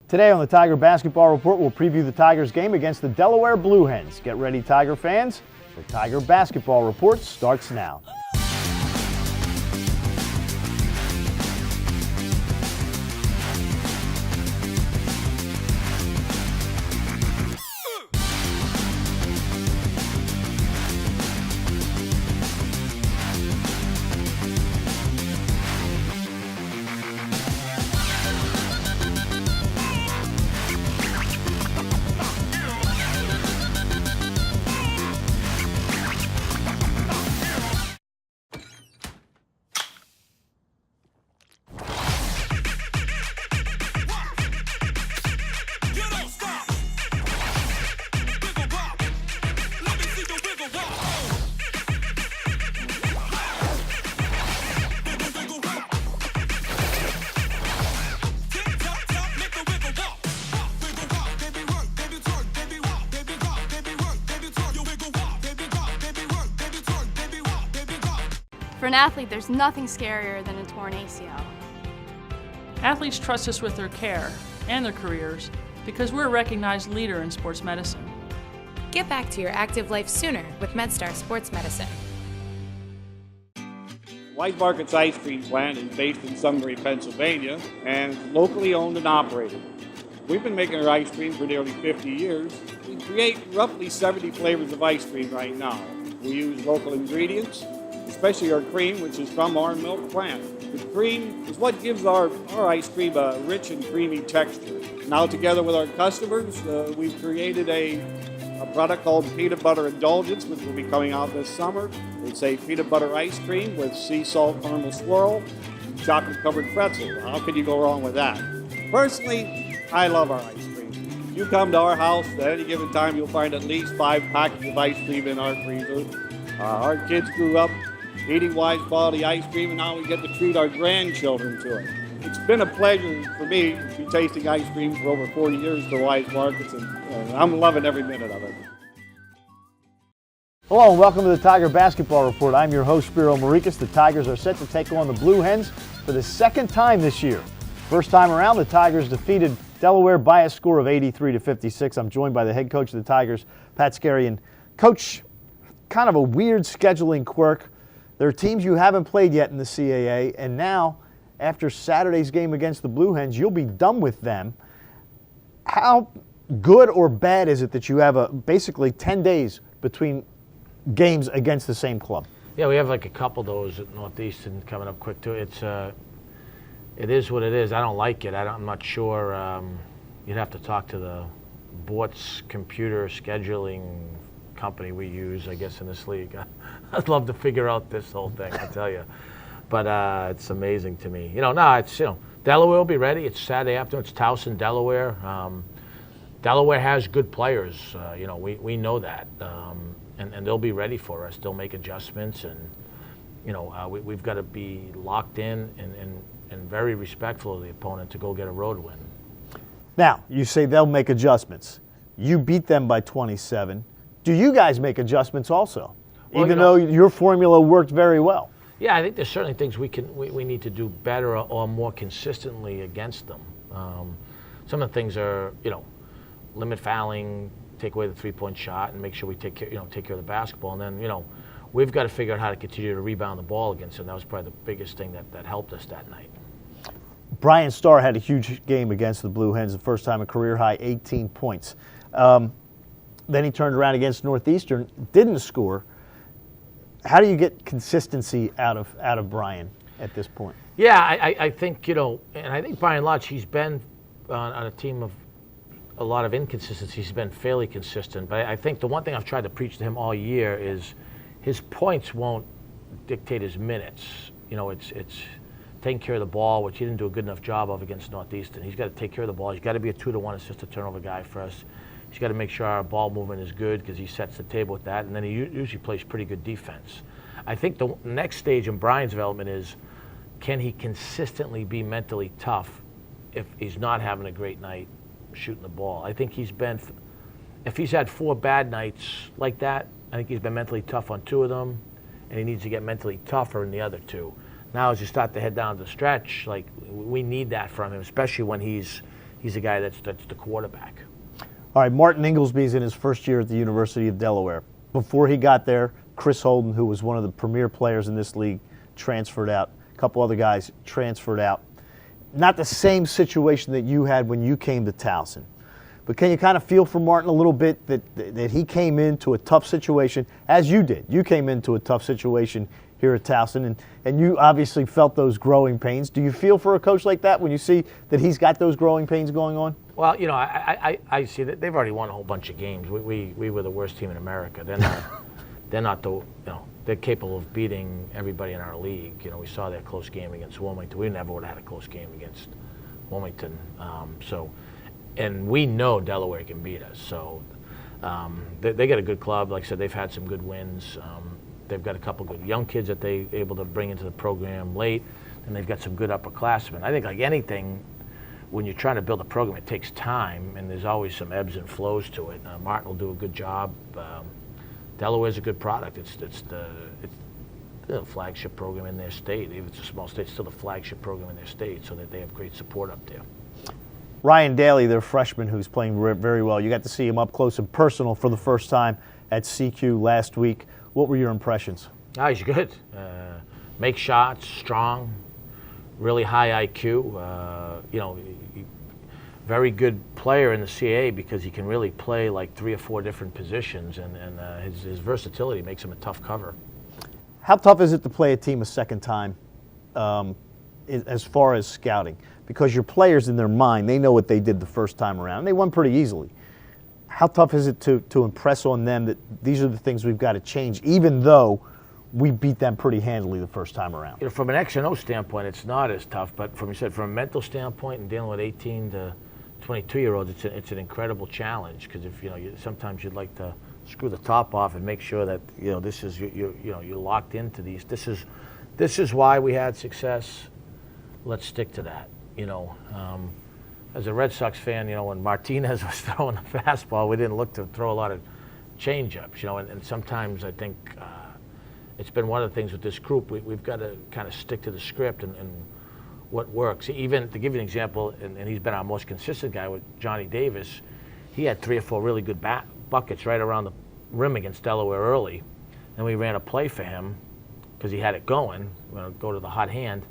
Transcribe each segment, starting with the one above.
Today on the Tiger Basketball Report, we'll preview the Tigers game against the Delaware Blue Hens. Get ready, Tiger fans. The Tiger Basketball Report starts now. For an athlete, there's nothing scarier than a torn ACL. Athletes trust us with their care and their careers because we're a recognized leader in sports medicine. Get back to your active life sooner with MedStar Sports Medicine. White Market's ice cream plant is based in Sunbury, Pennsylvania, and is locally owned and operated. We've been making our ice cream for nearly 50 years. We create roughly 70 flavors of ice cream right now. We use local ingredients, especially our cream, which is from our milk plant. The cream is what gives our ice cream a rich and creamy texture. Now, together with our customers, we've created a product called Peanut Butter Indulgence, which will be coming out this summer. It's a peanut butter ice cream with sea salt caramel swirl, chocolate-covered pretzel. How can you go wrong with that? Personally, I love our ice cream. If you come to our house at any given time, you'll find at least 5 packets of ice cream in our freezer. Our kids grew up eating Wise quality ice cream, and now we get to treat our grandchildren to it. It's been a pleasure for me to be tasting ice cream for over 40 years for Wise Markets, and I'm loving every minute of it. Hello and welcome to the Tiger Basketball Report. I'm your host, Spiro Morekas. The Tigers are set to take on the Blue Hens for the second time this year. First time around, the Tigers defeated Delaware by a score of 83-56. I'm joined by the head coach of the Tigers, Pat Skerry. And Coach, kind of a weird scheduling quirk. There are teams you haven't played yet in the CAA, and now, after Saturday's game against the Blue Hens, you'll be done with them. How good or bad is it that you have basically 10 days between games against the same club? Yeah, we have like a couple of those at Northeastern coming up quick too. It is what it is. I don't like it. I'm not sure. You'd have to talk to the Bort's computer scheduling company we use, I guess, in this league. I'd love to figure out this whole thing, I tell you. But it's amazing to me. Delaware will be ready. It's Saturday afternoon. It's Towson, Delaware. Delaware has good players. We know that. And they'll be ready for us. They'll make adjustments, and we've got to be locked in and very respectful of the opponent to go get a road win. Now, you say they'll make adjustments. You beat them by 27. Do you guys make adjustments also, even though your formula worked very well? Yeah, I think there's certainly things we need to do better or more consistently against them. Some of the things are, limit fouling, take away the three-point shot, and make sure we take care of the basketball. And then, we've got to figure out how to continue to rebound the ball against them. That was probably the biggest thing that helped us that night. Brian Starr had a huge game against the Blue Hens, the first time a career-high 18 points. Then he turned around against Northeastern, didn't score. How do you get consistency out of Brian at this point? Yeah, I think, and I think by and large he's been on a team of a lot of inconsistency. He's been fairly consistent. But I think the one thing I've tried to preach to him all year is his points won't dictate his minutes. It's taking care of the ball, which he didn't do a good enough job of against Northeastern. He's got to take care of the ball. He's got to be a 2-to-1 assist to turnover guy for us. He's got to make sure our ball movement is good because he sets the table with that, and then he usually plays pretty good defense. I think the next stage in Brian's development is, can he consistently be mentally tough if he's not having a great night shooting the ball? I think if he's had 4 bad nights like that, I think he's been mentally tough on 2 of them, and he needs to get mentally tougher in the other 2. Now as you start to head down the stretch, we need that from him, especially when he's he's a guy that's the quarterback. All right, Martin Inglesby is in his first year at the University of Delaware. Before he got there, Chris Holden, who was one of the premier players in this league, transferred out. A couple other guys transferred out. Not the same situation that you had when you came to Towson. But can you kind of feel for Martin a little bit that he came into a tough situation, as you did? You came into a tough situation here at Towson, and you obviously felt those growing pains. Do you feel for a coach like that when you see that he's got those growing pains going on? Well, you know, I see that they've already won a whole bunch of games. We were the worst team in America. They're not the, you know, they're capable of beating everybody in our league. You know, we saw that close game against Wilmington. We never would have had a close game against Wilmington. And we know Delaware can beat us. So they got a good club. Like I said, they've had some good wins. They've got a couple good young kids that they're able to bring into the program late, and they've got some good upperclassmen. I think like anything, when you're trying to build a program, it takes time, and there's always some ebbs and flows to it. Martin will do a good job. Delaware's a good product. It's the flagship program in their state. Even if it's a small state, it's still the flagship program in their state, so that they have great support up there. Ryan Daly, their freshman, who's playing very well. You got to see him up close and personal for the first time at CQ last week. What were your impressions? Oh, he's good. Make shots, strong, really high IQ. You know, very good player in the CAA because he can really play like 3 or 4 different positions, and his versatility makes him a tough cover. How tough is it to play a team a second time as far as scouting? Because your players in their mind, they know what they did the first time around, and they won pretty easily. How tough is it to impress on them that these are the things we've got to change, even though we beat them pretty handily the first time around? You know, from an X and O standpoint, it's not as tough, but from a mental standpoint and dealing with 18 to 22-year-olds, it's an incredible challenge because if sometimes you'd like to screw the top off and make sure that this is you're locked into these. This is why we had success. Let's stick to that. As a Red Sox fan, when Martinez was throwing the fastball, we didn't look to throw a lot of change-ups, and sometimes I think it's been one of the things with this group, we've got to kind of stick to the script and what works. Even to give you an example, and he's been our most consistent guy with Johnny Davis, he had 3 or 4 really good buckets right around the rim against Delaware early, and we ran a play for him because he had it going, go to the hot hand,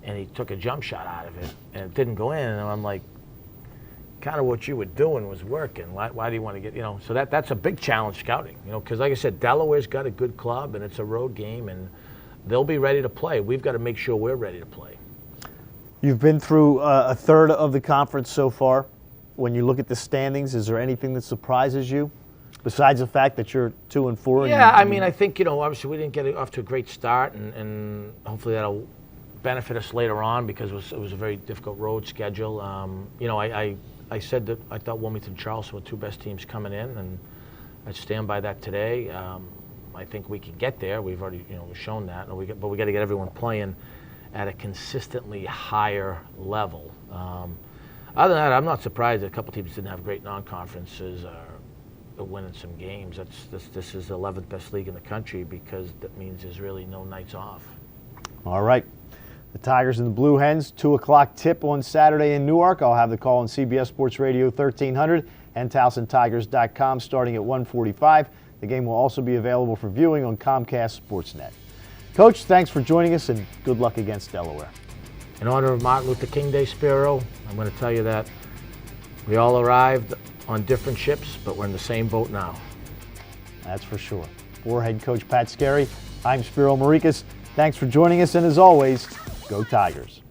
and he took a jump shot out of it, and it didn't go in. And I'm like, kind of what you were doing was working. Why do you want to get, So that's a big challenge scouting, because like I said, Delaware's got a good club, and it's a road game, and they'll be ready to play. We've got to make sure we're ready to play. You've been through a third of the conference so far. When you look at the standings, is there anything that surprises you, besides the fact that you're 2-4? Yeah, I mean, I think, obviously we didn't get off to a great start, and hopefully that'll benefit us later on because it was a very difficult road schedule. I said that I thought Wilmington and Charleston were 2 best teams coming in, and I stand by that today. I think we can get there. We've already shown that, but we got to get everyone playing at a consistently higher level. Other than that, I'm not surprised that a couple teams didn't have great non-conferences or winning some games. This is the 11th best league in the country because that means there's really no nights off. All right. The Tigers and the Blue Hens, 2 o'clock tip on Saturday in Newark. I'll have the call on CBS Sports Radio 1300 and TowsonTigers.com starting at 1:45. The game will also be available for viewing on Comcast Sportsnet. Coach, thanks for joining us, and good luck against Delaware. In honor of Martin Luther King Day, Spiro, I'm going to tell you that we all arrived on different ships, but we're in the same boat now. That's for sure. For head coach Pat Skerry, I'm Spiro Morekas. Thanks for joining us, and as always, go Tigers.